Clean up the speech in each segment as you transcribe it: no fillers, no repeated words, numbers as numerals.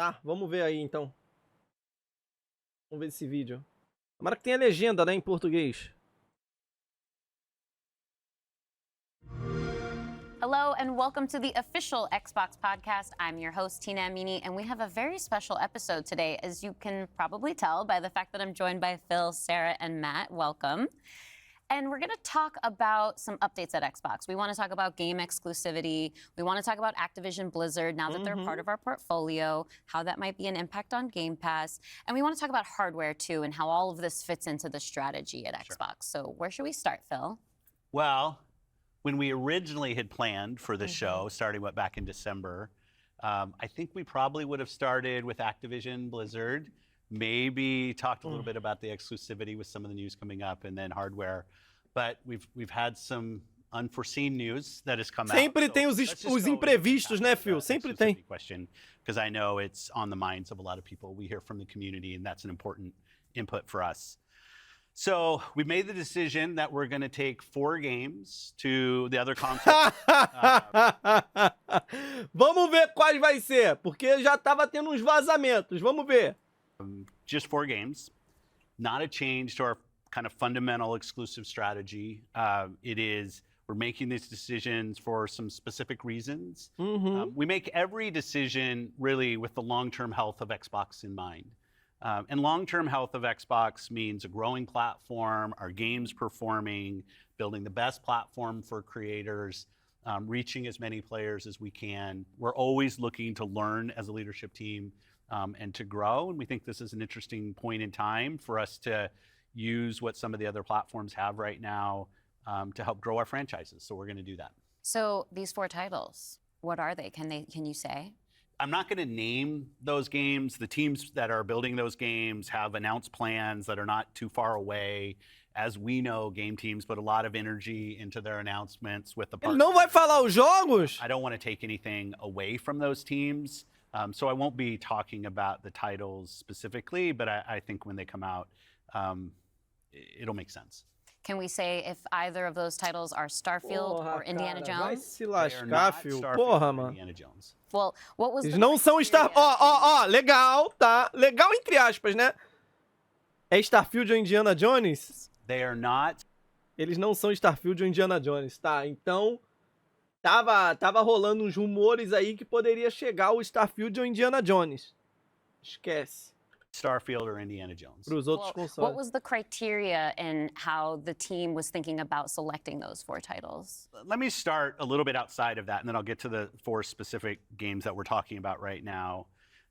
Tá, vamos ver aí então. Vamos ver esse vídeo. Tomara que tenha legenda, né, em português. Hello and welcome to the official Xbox podcast. I'm your host, Tina Amini, and we have a very special episode today, as you can probably tell by the fact that I'm joined by Phil, Sarah, and Matt. Welcome. And we're going to talk about some updates at Xbox. We want to talk about game exclusivity. We want to talk about Activision Blizzard now that they're part of our portfolio, how that might be an impact on Game Pass. And we want to talk about hardware too and how all of this fits into the strategy at Xbox. So where should we start, Phil? Well, when we originally had planned for the show, starting back in December, I think we probably would have started with Activision Blizzard, maybe talked a little bit about the exclusivity with some of the news coming up, and then hardware. But we've had some unforeseen news that has come out. Sempre tem os imprevistos, né, Phil? Sempre tem. Question, because I know it's on the minds of a lot of people. We hear from the community, and that's an important input for us. So we made the decision that we're going to take 4 games to the other consoles. Vamos ver quais vai ser, porque já tava tendo uns vazamentos. Vamos ver. Just 4 games. Not a change to our kind of fundamental exclusive strategy. We're making these decisions for some specific reasons. We make every decision really with the long-term health of Xbox in mind. And long-term health of Xbox means a growing platform, our games performing, building the best platform for creators, reaching as many players as we can. We're always looking to learn as a leadership team and to grow. And we think this is an interesting point in time for us to use what some of the other platforms have right now to help grow our franchises. So we're going to do that. So these 4 titles, what are they? Can you say? I'm not going to name those games. The teams that are building those games have announced plans that are not too far away. As we know, game teams put a lot of energy into their announcements with the Ele não vai falar os jogos? I don't want to take anything away from those teams. So I won't be talking about the titles specifically, but I think when they come out, it'll make sense. Can we say if either of those titles are Starfield or Indiana Vai Jones? se lascar, Phil. Porra, mano. Indiana Jones. Well, what was Eles the não são criteria? Ó, legal, tá? Legal entre aspas, né? É Starfield ou Indiana Jones? They are not. Eles não são Starfield ou Indiana Jones, tá? Então, tava rolando uns rumores aí que poderia chegar o Starfield ou Indiana Jones. Esquece. Starfield or Indiana Jones. Para os outros What consoles. was the criteria in how the team was thinking about selecting those 4 titles? Let me start a little bit outside of that, and then I'll get to the 4 specific games that we're talking about right now.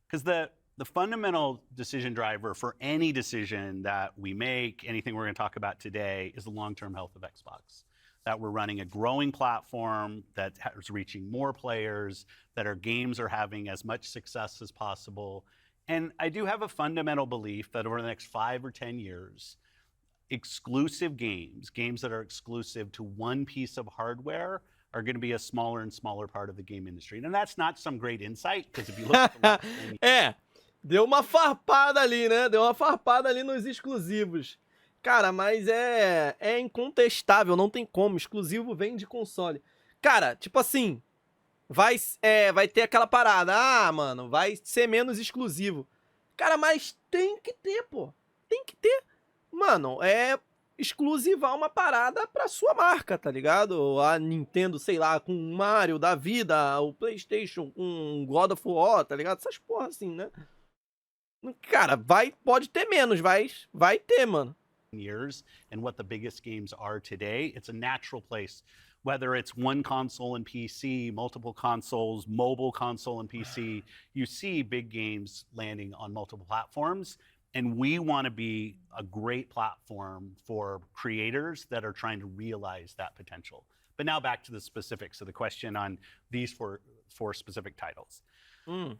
Because the fundamental decision driver for any decision that we make, anything we're going to talk about today, is the long-term health of Xbox. That we're running a growing platform that is reaching more players, that our games are having as much success as possible. And I do have a fundamental belief that over the next 5 or 10 years, exclusive games that are exclusive to one piece of hardware, are going to be a smaller and smaller part of the game industry. And that's not some great insight, because if you look at the last 10 years, Deu uma farpada ali, né? Deu uma farpada ali nos exclusivos. Cara, mas é incontestável, não tem como. Exclusivo vem de console. Cara, tipo assim, vai ter aquela parada. Ah, mano, vai ser menos exclusivo. Cara, mas tem que ter, pô. Tem que ter. Mano, exclusivar uma parada pra sua marca, tá ligado? A Nintendo, sei lá, com o Mario da vida, o PlayStation com God of War, tá ligado? Essas porra assim, né? Cara, pode ter menos, vai ter, mano. years and what the biggest games are today, it's a natural place. Whether it's one console and PC, multiple consoles, mobile console and PC, you see big games landing on multiple platforms. And we want to be a great platform for creators that are trying to realize that potential. But now back to the specifics of the question on these four specific titles.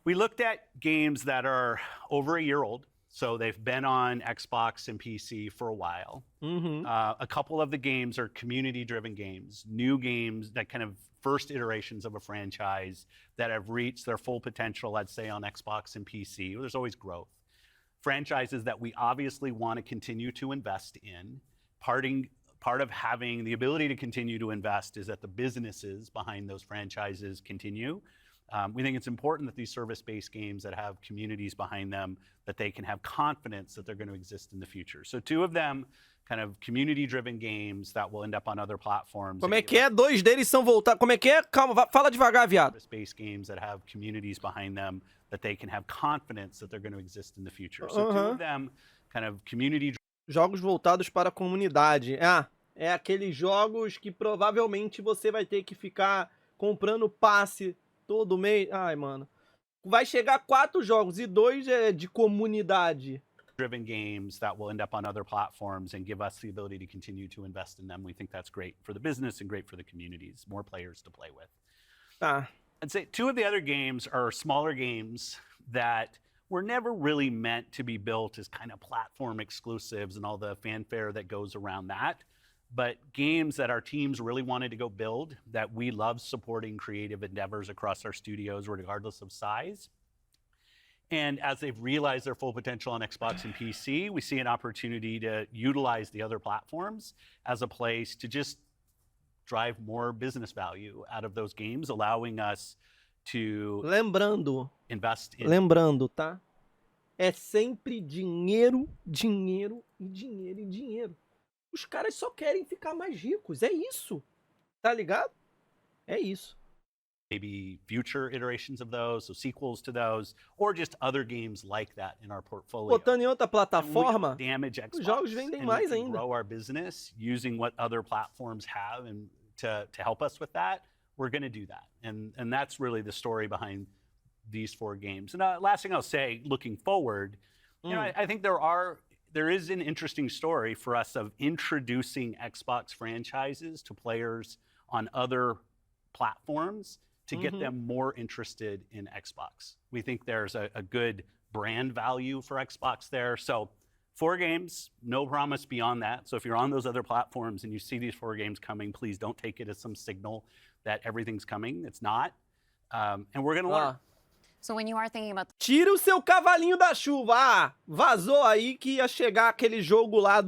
We looked at games that are over a year old. So they've been on Xbox and PC for a while. A couple of the games are community-driven games, new games that kind of first iterations of a franchise that have reached their full potential, I'd say, on Xbox and PC. There's always growth. Franchises that we obviously want to continue to invest in. Part of having the ability to continue to invest is that the businesses behind those franchises continue. We think it's important that these service-based games that have communities behind them, that they can have confidence that they're going to exist in the future. So 2 of them, kind of community-driven games that will end up on other platforms. Como é que é? 2 deles são voltados. Como é que é? Calma, fala devagar, viado. Service-based games that have communities behind them, that they can have confidence that they're going to exist in the future. So 2 of them, kind of community. Jogos voltados para a comunidade. É aqueles jogos que provavelmente você vai ter que ficar comprando passe todo mês. Ai, mano. Vai chegar 4 jogos e 2 é de comunidade. Driven games that will end up on other platforms and give us the ability to continue to invest in them. We think that's great for the business and great for the communities, more players to play with. Tá. I'd say 2 of the other games are smaller games that were never really meant to be built as kind of platform exclusives and all the fanfare that goes around that, but games that our teams really wanted to go build, that we love supporting creative endeavors across our studios regardless of size. And as they've realized their full potential on Xbox and PC, we see an opportunity to utilize the other platforms as a place to just drive more business value out of those games, allowing us to invest in. Lembrando, tá? É sempre dinheiro, dinheiro e dinheiro e dinheiro. Os caras só querem ficar mais ricos, é isso. Tá ligado? É isso. Maybe future iterations of those, so sequels to those, or just other games like that in our portfolio. Botando em outra plataforma, os jogos vendem mais ainda. Grow our business using what other platforms have, and to help us with that, we're going to do that. And that's really the story behind these 4 games. And last thing I'll say, looking forward, you know, I think there is an interesting story for us of introducing Xbox franchises to players on other platforms to get them more interested in Xbox. We think there's a good brand value for Xbox there. So 4 games, no promise beyond that. So if you're on those other platforms and you see these 4 games coming, please don't take it as some signal that everything's coming. It's not. And we're going to learn. So when you are thinking about... Tira o seu cavalinho da chuva. Vazou aí que ia chegar aquele jogo lá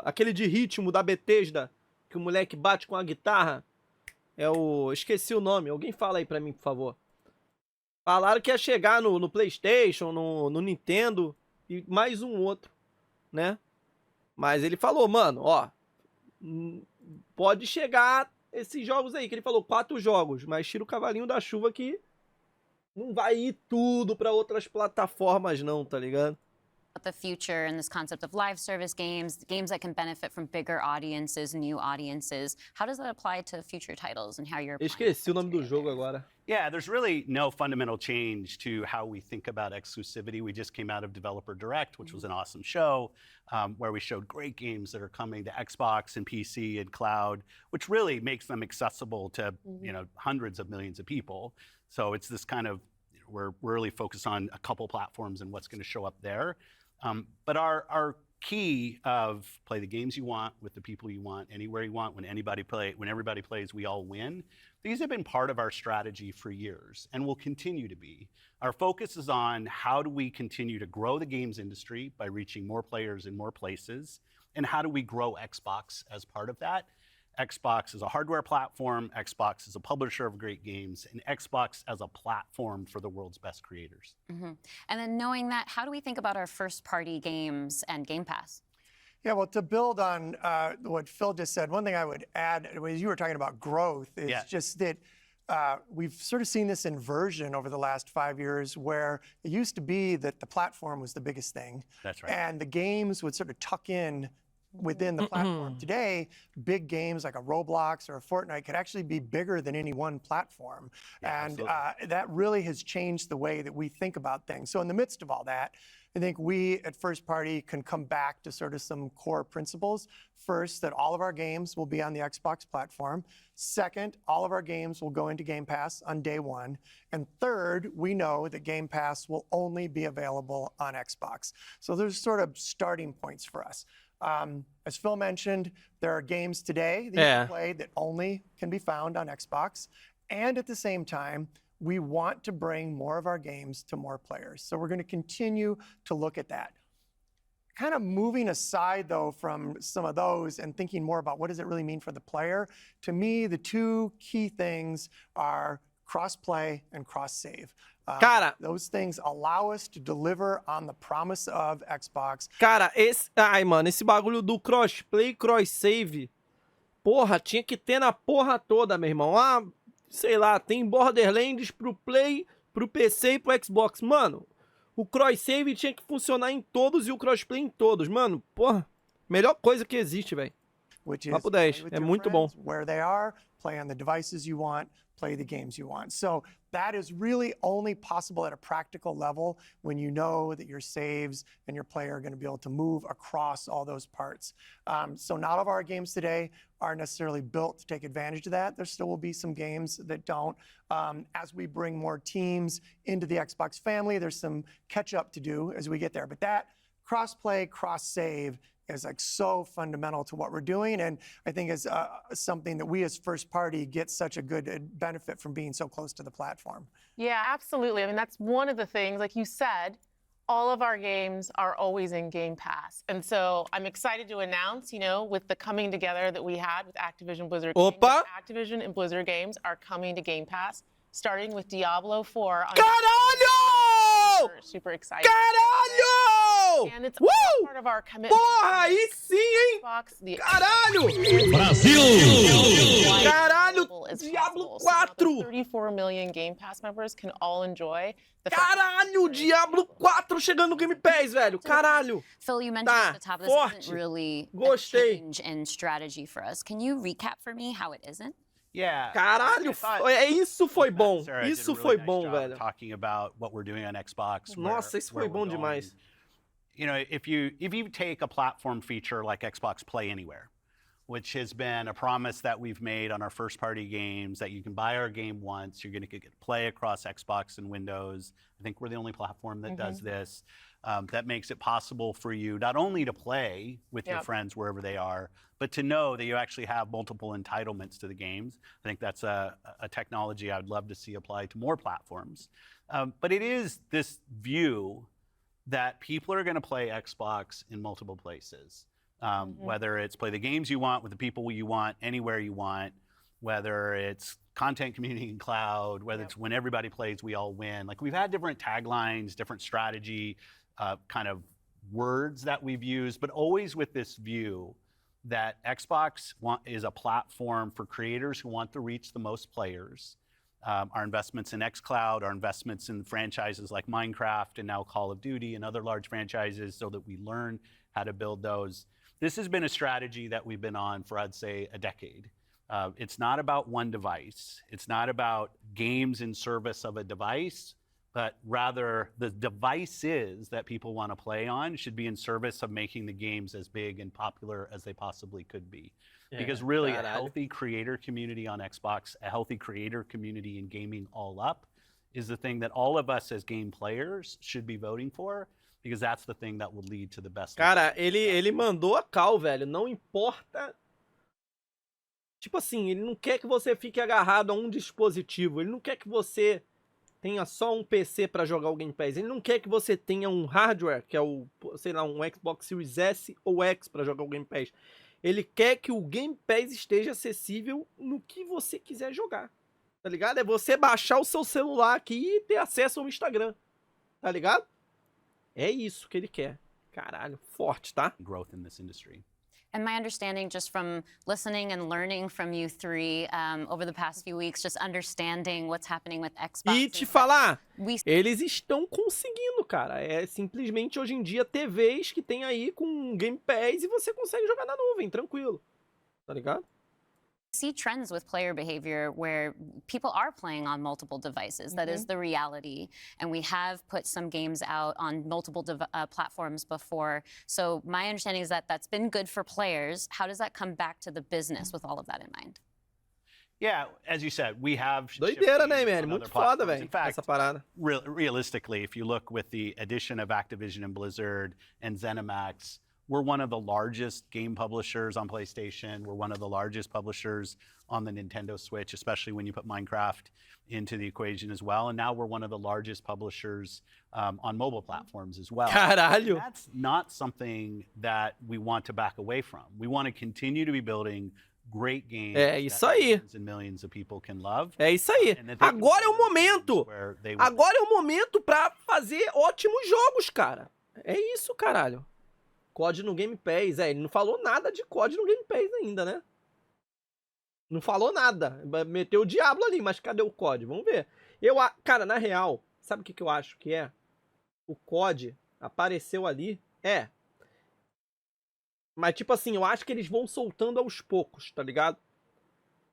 aquele de ritmo da Bethesda, que o moleque bate com a guitarra. Esqueci o nome. Alguém fala aí pra mim, por favor. Falaram que ia chegar no PlayStation, no Nintendo e mais um outro, né? Mas ele falou, mano, ó, pode chegar esses jogos aí, que ele falou 4 jogos, mas tira o cavalinho da chuva que não vai ir tudo pra outras plataformas não, tá ligado? The future and this concept of live service games that can benefit from bigger audiences, new audiences. How does that apply to future titles and how you're... Esqueci o nome do jogo agora. Yeah, there's really no fundamental change to how we think about exclusivity. We just came out of Developer Direct, which was an awesome show, where we showed great games that are coming to Xbox and PC and cloud, which really makes them accessible to you know, hundreds of millions of people. So it's this kind of, we're really focused on a couple platforms and what's going to show up there. But our key of play the games you want with the people you want, anywhere you want, when everybody plays, we all win. These have been part of our strategy for years and will continue to be. Our focus is on how do we continue to grow the games industry by reaching more players in more places, and how do we grow Xbox as part of that. Xbox is a hardware platform, Xbox is a publisher of great games, and Xbox as a platform for the world's best creators. And then knowing that, how do we think about our first-party games and Game Pass? Yeah, well, to build on what Phil just said, one thing I would add, as you were talking about growth, is just that we've sort of seen this inversion over the last 5 years, where it used to be that the platform was the biggest thing. That's right. And the games would sort of tuck in within the platform. Today, big games like a Roblox or a Fortnite could actually be bigger than any one platform. And that really has changed the way that we think about things. So in the midst of all that, I think we at First Party can come back to sort of some core principles. First, that all of our games will be on the Xbox platform. Second, all of our games will go into Game Pass on day 1. And third, we know that Game Pass will only be available on Xbox. So there's sort of starting points for us. As Phil mentioned, there are games today that you can play that only can be found on Xbox. And at the same time, we want to bring more of our games to more players. So we're going to continue to look at that. Kind of moving aside, though, from some of those and thinking more about what does it really mean for the player, to me, the 2 key things are cross-play and cross-save. Cara, Those things allow us to deliver on the promise of Xbox. Cara, mano, esse bagulho do crossplay e cross-save, porra, tinha que ter na porra toda, meu irmão. Ah, sei lá, tem Borderlands pro Play, pro PC e pro Xbox. Mano, o cross-save tinha que funcionar em todos e o crossplay em todos. Mano, porra, melhor coisa que existe, velho. Which is Papo play 10, with é your muito bom. friends where they are, play on the devices you want, play the games you want. So that is really only possible at a practical level when you know that your saves and your player are going to be able to move across all those parts. So not all of our games today are necessarily built to take advantage of that. There still will be some games that don't. As we bring more teams into the Xbox family, there's some catch up to do as we get there. But that cross-play, cross-save is like so fundamental to what we're doing, and I think is something that we as first party get such a good benefit from being so close to the platform. Yeah, absolutely. I mean, that's one of the things, like you said, all of our games are always in Game Pass. And so I'm excited to announce, you know, with the coming together that we had with Activision Blizzard games, Opa! Activision and Blizzard games are coming to Game Pass, starting with Diablo 4 on Caralho! super excited. Caralho! And it's Woo! all part of our commitment. Porra, aí sim, hein? Xbox, the Caralho! Brasil! Caralho, Diablo 4! 34 million Game Pass members can all enjoy the Caralho, Diablo 4 chegando no Game Pass, velho. Caralho. Phil, you mentioned Tá, at the top, this forte. isn't really a Gostei. change in strategy for us. Can you recap for me how it isn't? Yeah. Caralho, I thought isso foi bom. Sarah did a Isso really foi nice bom, job velho. Talking about what we're doing on Xbox. Nossa, isso where foi bom we're demais. going. You know, if you take a platform feature like Xbox Play Anywhere, which has been a promise that we've made on our first party games, that you can buy our game once, you're going to get play across Xbox and Windows. I think we're the only platform that does this. That makes it possible for you not only to play with your friends wherever they are, but to know that you actually have multiple entitlements to the games. I think that's a technology I would love to see applied to more platforms. But it is this view that people are going to play Xbox in multiple places. Whether it's play the games you want with the people you want, anywhere you want, whether it's content, community, and cloud, whether it's when everybody plays, we all win. Like we've had different taglines, different strategy, kind of words that we've used, but always with this view that Xbox is a platform for creators who want to reach the most players. Our investments in xCloud, our investments in franchises like Minecraft and now Call of Duty and other large franchises so that we learn how to build those. This has been a strategy that we've been on for, I'd say, a decade. It's not about one device. It's not about games in service of a device, but rather the devices that people want to play on should be in service of making the games as big and popular as they possibly could be. Because really a healthy creator community on Xbox, a healthy creator community in gaming all up is the thing that all of us as game players should be voting for, because that's the thing that will lead to the best. Cara, ele mandou a cal, velho. Não importa. Tipo assim, ele não quer que você fique agarrado a um dispositivo. Ele não quer que você tenha só um PC pra jogar o Game Pass. Ele não quer que você tenha um hardware, que é o, sei lá, um Xbox Series S ou X pra jogar o Game Pass. Ele quer que o Game Pass esteja acessível no que você quiser jogar. Tá ligado? É você baixar o seu celular aqui e ter acesso ao Instagram. Tá ligado? É isso que ele quer. Caralho, forte, tá? Growth in this industry. And my understanding, just from listening and learning from you three over the past few weeks, just understanding what's happening with Xbox. E te falar, eles estão conseguindo, cara. É simplesmente hoje em dia TVs que tem aí com Game Pass e você consegue jogar na nuvem, tranquilo. Tá ligado? See trends with player behavior where people are playing on multiple devices. That is the reality. And we have put some games out on multiple platforms before. So my understanding is that that's been good for players. How does that come back to the business with all of that in mind? Yeah, as you said, we have Doideira, né, man? Muito foda, velho, essa parada. Realistically, if you look with the addition of Activision and Blizzard and ZeniMax, we're one of the largest game publishers on PlayStation. We're one of the largest publishers on the Nintendo Switch, especially when you put Minecraft into the equation as well. And now we're one of the largest publishers on mobile platforms as well. Caralho! And that's not something that we want to back away from. We want to continue to be building great games É isso that aí. millions and millions of people can love. É isso aí. And that they can Agora é o play those games momento. where they want. Agora é o momento pra fazer ótimos jogos, cara. É isso, caralho. COD no Game Pass. Ele não falou nada de COD no Game Pass ainda, né? Não falou nada. Meteu o diabo ali, mas cadê o COD? Vamos ver. Cara, na real, sabe o que eu acho que é? O COD apareceu ali. Mas, tipo assim, eu acho que eles vão soltando aos poucos, tá ligado?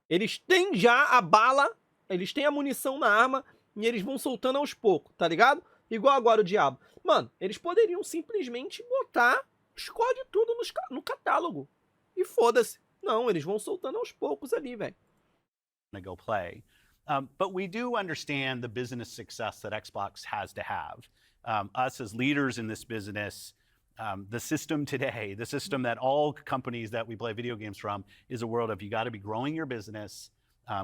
Eles têm já a bala, eles têm a munição na arma, e eles vão soltando aos poucos, tá ligado? Igual agora o Diabo. Mano, eles poderiam simplesmente botar os COD tudo no catálogo. E foda-se. Não, eles vão soltando aos poucos ali, velho. To go play. But we do understand the business success that Xbox has to have. Us as leaders in this business, the system today, the system that all companies that we play video games from, is a world of you got to be growing your business.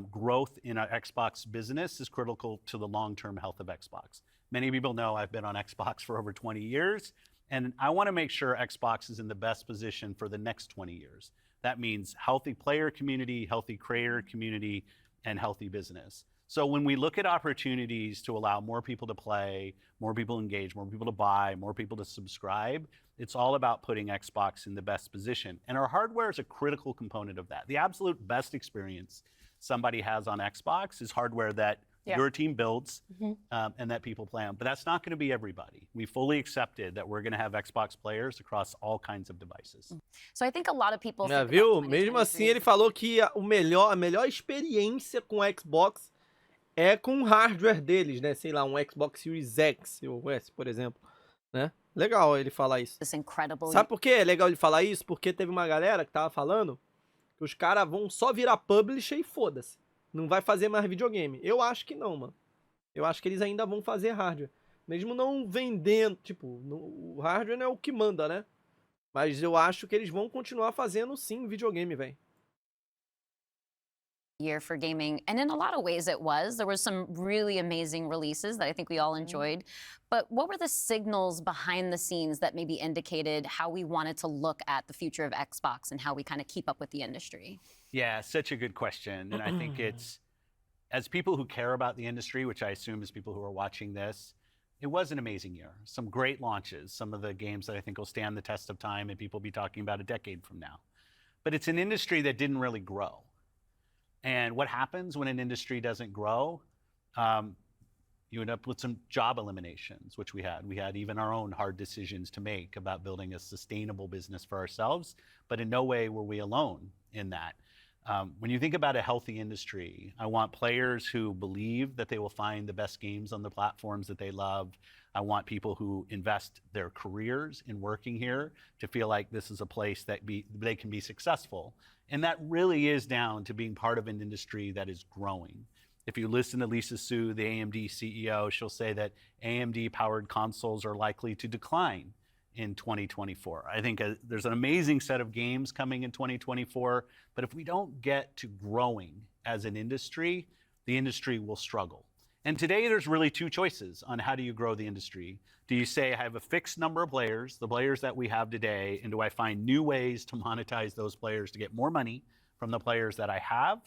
Growth in an Xbox business is critical to the long-term health of Xbox. Many people know I've been on Xbox for over 20 years, and I want to make sure Xbox is in the best position for the next 20 years. That means healthy player community, healthy creator community, and healthy business. So when we look at opportunities to allow more people to play, more people engage, more people to buy, more people to subscribe, it's all about putting Xbox in the best position. And our hardware is a critical component of that. The absolute best experience somebody has on Xbox is hardware that your team builds and that people play on. But that's not going to be everybody. We fully accepted that we're going to have Xbox players across all kinds of devices. So I think a lot of people think Viu? about Mesmo assim, 2023 ele falou que a melhor experiência com o Xbox é com o hardware deles, né? Sei lá, um Xbox Series X ou S, por exemplo, né? Legal ele falar isso. this incredible Sabe por que é legal ele falar isso? Porque teve uma galera que tava falando que os caras vão só virar publisher e foda-se. Não vai fazer mais videogame. Eu acho que não, mano. Eu acho que eles ainda vão fazer hardware. Mesmo não vendendo, tipo, o hardware não é o que manda, né? Mas eu acho que eles vão continuar fazendo sim videogame, velho. year for gaming, and in a lot of ways it was. There were some really amazing releases that I think we all enjoyed. But what were the signals behind the scenes that maybe indicated how we wanted to look at the future of Xbox and how we kind of keep up with the industry? Yeah, such a good question. And I think it's, as people who care about the industry, which I assume is people who are watching this, it was an amazing year. Some great launches, some of the games that I think will stand the test of time and people will be talking about a decade from now. But it's an industry that didn't really grow. And what happens when an industry doesn't grow? You end up with some job eliminations, which we had. We had even our own hard decisions to make about building a sustainable business for ourselves, but in no way were we alone in that. When you think about a healthy industry, I want players who believe that they will find the best games on the platforms that they love. I want people who invest their careers in working here to feel like this is a place that they can be successful. And that really is down to being part of an industry that is growing. If you listen to Lisa Su, the AMD CEO, she'll say that AMD-powered consoles are likely to decline in 2024. I think there's an amazing set of games coming in 2024, but if we don't get to growing as an industry, the industry will struggle. And today there's really two choices on how do you grow the industry. Do you say I have a fixed number of players, the players that we have today, and do I find new ways to monetize those players to get more money from the players that I have?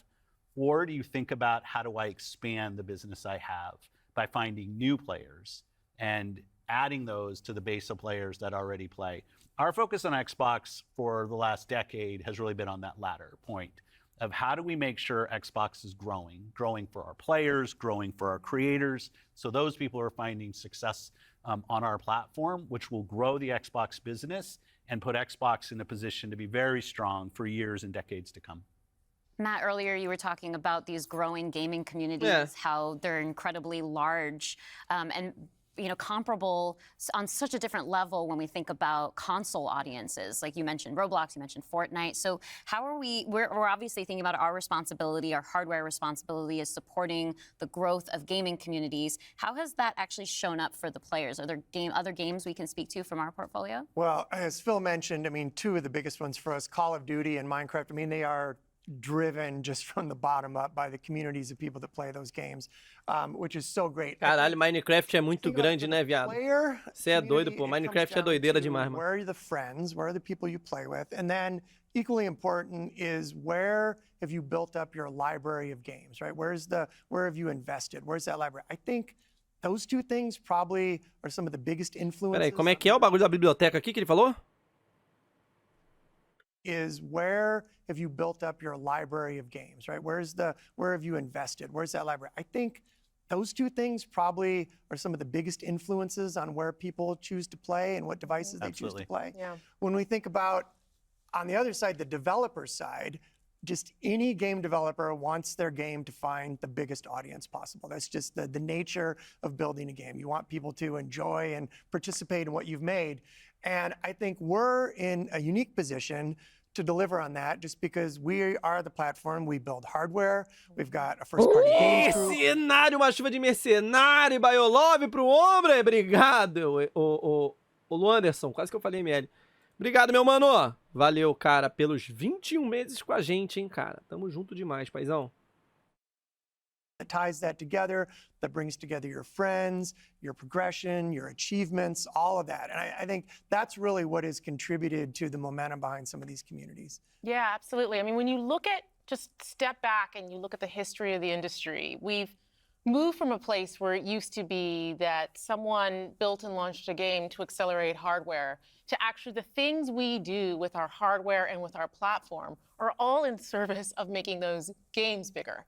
Or do you think about how do I expand the business I have by finding new players and adding those to the base of players that already play? Our focus on Xbox for the last decade has really been on that latter point of how do we make sure Xbox is growing for our players, growing for our creators, so those people are finding success on our platform, which will grow the Xbox business and put Xbox in a position to be very strong for years and decades to come. Matt, earlier you were talking about these growing gaming communities, how they're incredibly large and comparable on such a different level when we think about console audiences. Like you mentioned Roblox, you mentioned Fortnite. So how are we're obviously thinking about our responsibility, our hardware responsibility is supporting the growth of gaming communities. How has that actually shown up for the players? Are there other games we can speak to from our portfolio? Well, as Phil mentioned, I mean, two of the biggest ones for us, Call of Duty and Minecraft, I mean, they are driven just from the bottom up by the communities of people that play those games, which is so great. Caralho, Minecraft é muito grande, né, viado? Você é doido, pô. Community, it Minecraft é comes down doideira to demais, mano. Where are the friends? Where are the people you play with? And then equally important is where have you built up your library of games, right? Where have you invested? Where's that library? I think those two things probably are some of the biggest influences. Peraí, como é que é o bagulho da biblioteca aqui que ele falou? Is where have you built up your library of games, right? Where have you invested? Where's that library? I think those two things probably are some of the biggest influences on where people choose to play and what devices they choose to play. Yeah. When we think about, on the other side, the developer side, just any game developer wants their game to find the biggest audience possible. That's just the nature of building a game. You want people to enjoy and participate in what you've made. And I think we're in a unique position to deliver on that just because we are the platform. We build hardware. We've got a first-party games group. Mercenário, uma chuva de mercenário, Baiolove pro ombro. Obrigado, o Luanderson, quase que eu falei ML. Obrigado, meu mano. Valeu, cara, pelos 21 meses com a gente, hein, cara. Tamo junto demais, paizão. That ties that together, that brings together your friends, your progression, your achievements, all of that. And I think that's really what has contributed to the momentum behind some of these communities. Yeah, absolutely. I mean, when you look at, just step back and you look at the history of the industry, we've moved from a place where it used to be that someone built and launched a game to accelerate hardware to actually the things we do with our hardware and with our platform are all in service of making those games bigger.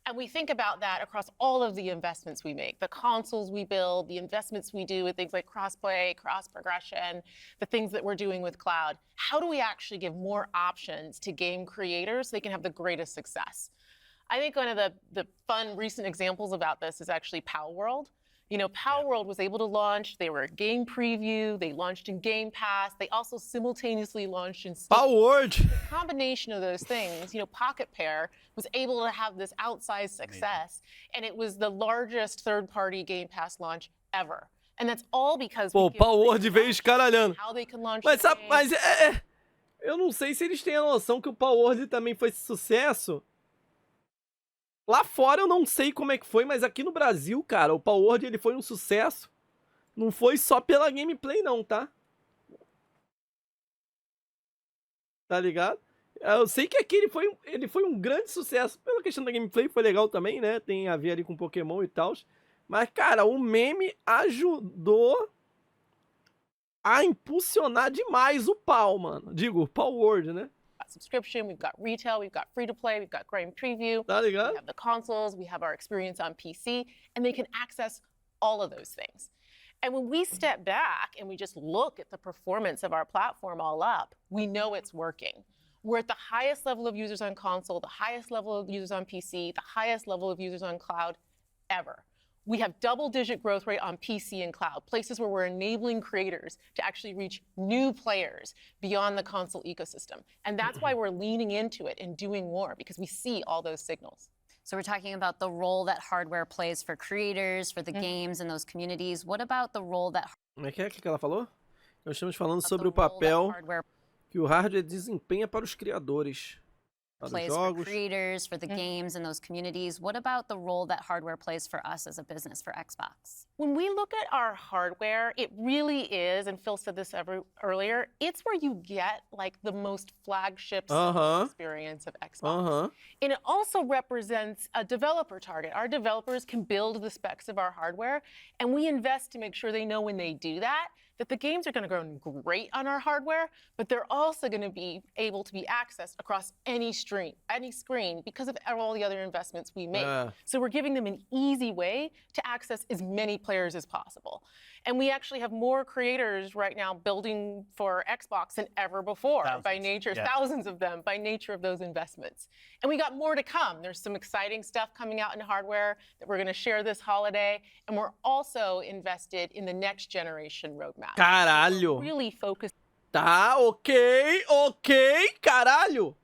And we think about that across all of the investments we make, the consoles we build, the investments we do with things like cross-play, cross-progression, the things that we're doing with cloud. How do we actually give more options to game creators so they can have the greatest success? I think one of the fun recent examples about this is actually Power World. You know, Power World was able to launch, they were a game preview, they launched in Game Pass, they also simultaneously launched in Steam. Power World! The combination of those things, you know, Pocket Pair was able to have this outsized success, and it was the largest third-party Game Pass launch ever. And that's all because Pô, Power World veio escaralhando. how they can launch Mas, the sabe, game. mas eu não sei se eles têm a noção que o Power World também foi sucesso. Lá fora eu não sei como é que foi, mas aqui no Brasil, cara, o Power World ele foi um sucesso. Não foi só pela gameplay não, tá? Tá ligado? Eu sei que aqui ele foi um grande sucesso. Pela questão da gameplay foi legal também, né? Tem a ver ali com Pokémon e tal. Mas, cara, o meme ajudou a impulsionar demais o pau, mano. Digo, o Power World, né? Subscription, we've got retail, we've got free to play, we've got game preview, Tá ligado? we have the consoles, we have our experience on PC, and they can access all of those things. And when we step back and we just look at the performance of our platform all up, we know it's working. We're at the highest level of users on console, the highest level of users on PC, the highest level of users on cloud ever. We have double-digit growth rate on PC and cloud, places where we're enabling creators to actually reach new players beyond the console ecosystem. And that's why we're leaning into it and doing more, because we see all those signals. So we're talking about the role that hardware plays for creators, for the games and those communities. What about the role that Como é que ela falou? Nós estamos falando the sobre o role that papel hardware que o hardware desempenha para os criadores. Para os plays for jogos. creators, for the games and those communities? What about the role that hardware plays for us as a business, for Xbox? When we look at our hardware, it really is, and Phil said this earlier, it's where you get like the most flagship experience of Xbox. And it also represents a developer target. Our developers can build the specs of our hardware, and we invest to make sure they know when they do that the games are going to run great on our hardware, but they're also going to be able to be accessed across any screen because of all the other investments we make. So we're giving them an easy way to access as many players as possible. And we actually have more creators right now building for Xbox than ever before by nature, thousands of them by nature of those investments. And we got more to come. There's some exciting stuff coming out in hardware that we're going to share this holiday. And we're also invested in the next generation roadmap. Caralho. We're really focused. Tá, ok, caralho.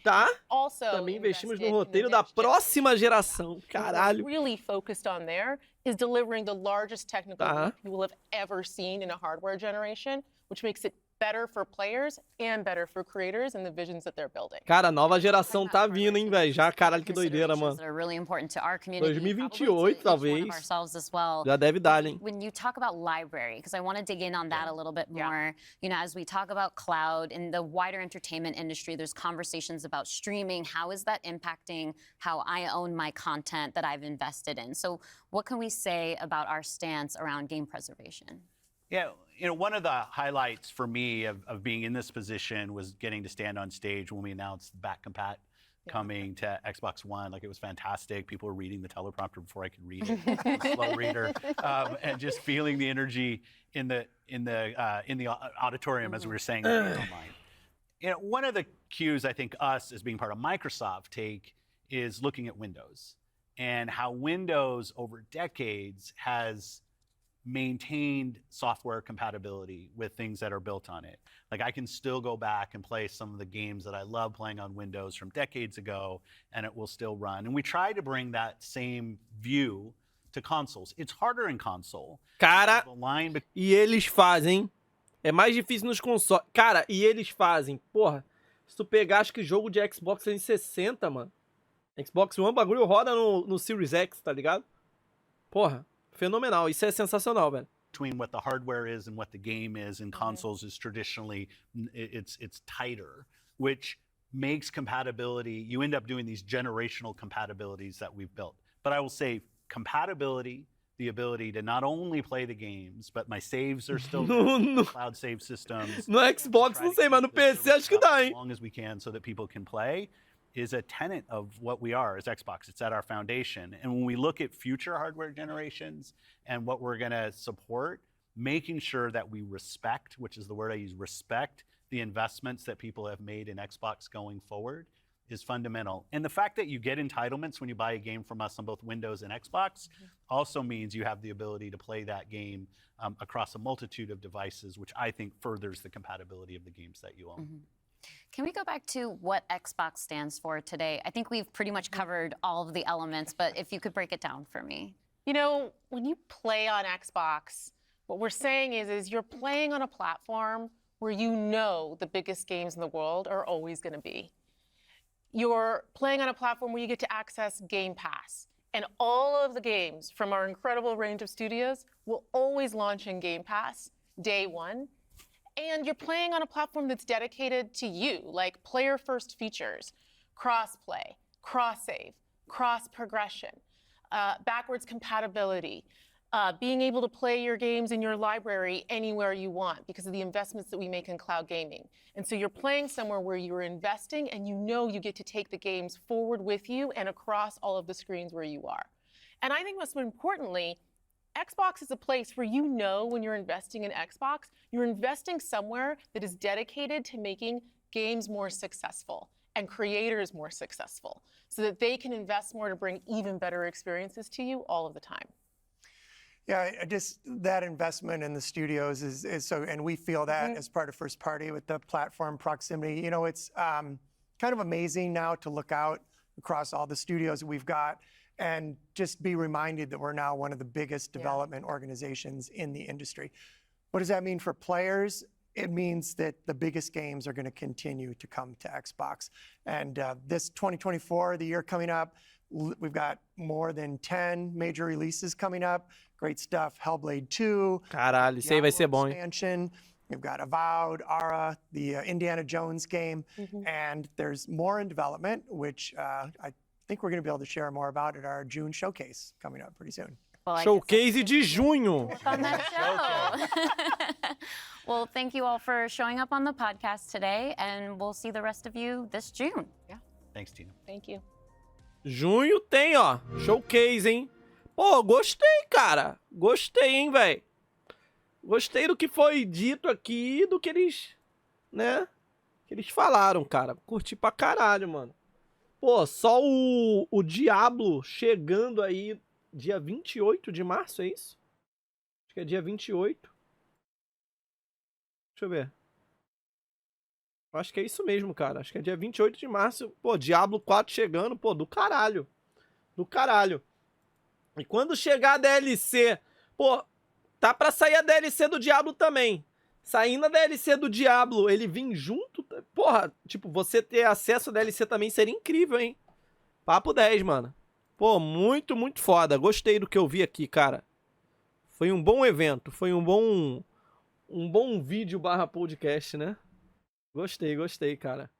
Tá? Also Também investimos no invested in the roteiro da next próxima geração. What Caralho. we're really focused on there is delivering the largest technical leap you will have ever seen in a hardware generation, which makes it better for players and better for creators and the visions that they're building. Cara, a nova geração tá vindo, hein, velho? Já, caralho, que doideira, mano. That are really important to our community, 2028, probably to each one of talvez. ourselves as well. Já deve dar, hein? When you talk about library, because I want to dig in on that a little bit more, you know, as we talk about cloud in the wider entertainment industry, there's conversations about streaming. How is that impacting how I own my content that I've invested in? So what can we say about our stance around game preservation? Yeah, you know, one of the highlights for me of being in this position was getting to stand on stage when we announced back compat coming to Xbox One. Like, it was fantastic. People were reading the teleprompter before I could read it. I'm a slow reader, and just feeling the energy in the auditorium as we were saying that online. You know, one of the cues I think us as being part of Microsoft take is looking at Windows and how Windows over decades has maintained software compatibility with things that are built on it. Like, I can still go back and play some of the games that I love playing on Windows from decades ago, and it will still run. And we try to bring that same view to consoles. It's harder in console. Cara, The line e eles fazem. É mais difícil nos consoles. Cara, e eles fazem. Porra, se tu pegar, acho que jogo de Xbox 360, mano. Xbox One, o bagulho roda no Series X, tá ligado? Porra. Fenomenal, isso é sensacional, velho. between what the hardware is and what the game is in consoles is traditionally, it's tighter, which makes compatibility, you end up doing these generational compatibilities that we've built. But I will say compatibility, the ability to not only play the games, but my saves are still there, cloud save systems. No Xbox não sei, mas no PC acho que dá, hein? As long as we can so that people can play is a tenet of what we are as Xbox. It's at our foundation. And when we look at future hardware generations and what we're gonna support, making sure that we respect, which is the word I use, respect the investments that people have made in Xbox going forward is fundamental. And the fact that you get entitlements when you buy a game from us on both Windows and Xbox also means you have the ability to play that game across a multitude of devices, which I think furthers the compatibility of the games that you own. Can we go back to what Xbox stands for today? I think we've pretty much covered all of the elements, but if you could break it down for me. You know, when you play on Xbox, what we're saying is you're playing on a platform where you know the biggest games in the world are always going to be. You're playing on a platform where you get to access Game Pass. And all of the games from our incredible range of studios will always launch in Game Pass day one. And you're playing on a platform that's dedicated to you, like player-first features, cross-play, cross-save, cross-progression, backwards compatibility, being able to play your games in your library anywhere you want because of the investments that we make in cloud gaming. And so you're playing somewhere where you're investing and you know you get to take the games forward with you and across all of the screens where you are. And I think most importantly, Xbox is a place where you know when you're investing in Xbox, you're investing somewhere that is dedicated to making games more successful and creators more successful so that they can invest more to bring even better experiences to you all of the time. Yeah, just that investment in the studios is so, and we feel that as part of first party with the platform proximity. You know, it's kind of amazing now to look out across all the studios we've got and just be reminded that we're now one of the biggest development organizations in the industry. What does that mean for players? It means that the biggest games are going to continue to come to Xbox. And this 2024, the year coming up, we've got more than 10 major releases coming up. Great stuff. Hellblade 2. Caralho, isso aí vai ser bom, hein? Expansion. We've got Avowed, Ara, the Indiana Jones game. And there's more in development, which I think we're going to be able to share more about at our June showcase coming up pretty soon. Well, Showcase de junho. on that show. Well, thank you all for showing up on the podcast today, and we'll see the rest of you this June. Thanks, Tina. Thank you. Junho tem, ó, showcase, hein? Pô, gostei, cara. Gostei, hein, velho? Gostei do que foi dito aqui e do que eles, né? Que eles falaram, cara. Curti pra caralho, mano. Pô, só o Diablo chegando aí dia 28 de março, é isso? Acho que é dia 28. Deixa eu ver. Acho que é isso mesmo, cara. Acho que é dia 28 de março. Pô, Diablo 4 chegando, pô, do caralho. Do caralho. E quando chegar a DLC... Pô, tá pra sair a DLC do Diablo também. Saindo a DLC do Diablo, ele vir junto, porra, tipo, você ter acesso a DLC também seria incrível, hein? Papo 10, mano. Pô, muito, muito foda. Gostei do que eu vi aqui, cara. Foi um bom evento, foi um bom vídeo / podcast, né? Gostei, cara.